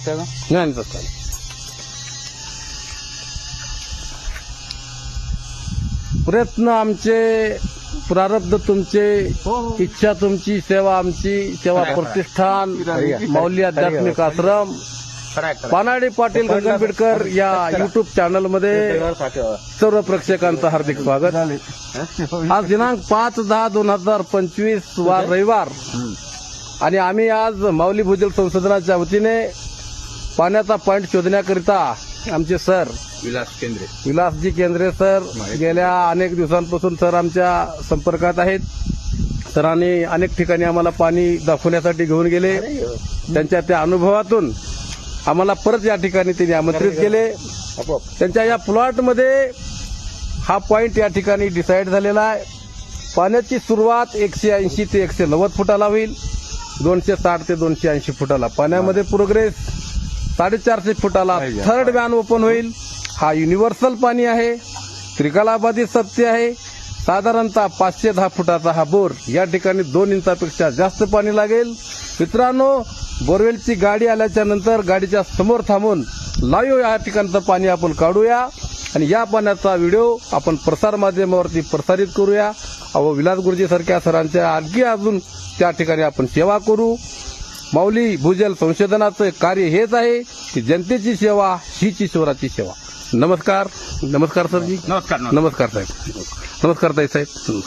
असते का? नाही तसं नाही. प्रयत्न आमचे, प्रारब्ध तुमचे, इच्छा तुमची, सेवा आमची, सेवा प्रतिष्ठान, माऊली आध्यात्मिक आश्रम, पानाडी पाटील गगनबीडकर या युट्यूब चॅनलमध्ये सर्व प्रेक्षकांचं हार्दिक स्वागत. आज दिनांक 5/10/2025 वार रविवार आणि आम्ही आज माऊली भूजल संशोधनाच्या वतीने पाण्याचा पॉईंट शोधण्याकरिता आमचे सर विलासजी केंद्रे सर गेल्या अनेक दिवसांपासून सर आमच्या संपर्कात आहेत. सरांनी अनेक ठिकाणी आम्हाला पाणी दाखवण्यासाठी घेऊन गेले. त्यांच्या त्या अनुभवातून आम्हाला परत या ठिकाणी त्यांनी आमंत्रित केले. त्यांच्या या प्लॉटमध्ये हा पॉईंट या ठिकाणी डिसाईड झालेला आहे. पाण्याची सुरुवात 180 ते 190 फुटाला होईल. 260 ते 280 फुटाला पाण्यामध्ये प्रोग्रेस. 450 फुटाला थर्ड वॅन ओपन होईल. हा युनिव्हर्सल पाणी आहे. त्रिकालाबाधित सत्य आहे. साधारणतः 510 फुटाचा हा बोर. या ठिकाणी 2 इंचापेक्षा जास्त पाणी लागेल. मित्रांनो, बोरवेलची गाडी आल्याच्या नंतर गाडीच्या समोर थांबून लाईव्ह या ठिकाणचं पाणी आपण काढूया आणि या पाण्याचा व्हिडिओ आपण प्रसार माध्यमावरती प्रसारित करूया. विलास गुरुजी सारख्या सरांच्या आणखी अजून त्या ठिकाणी आपण सेवा करू. माऊली भूजल संशोधनाचं कार्य हेच आहे की जनतेची सेवा हीच ईश्वराची सेवा. नमस्कार. नमस्कार सरजी. नमस्कार. नमस्कार साहेब. नमस्कार ताई साहेब.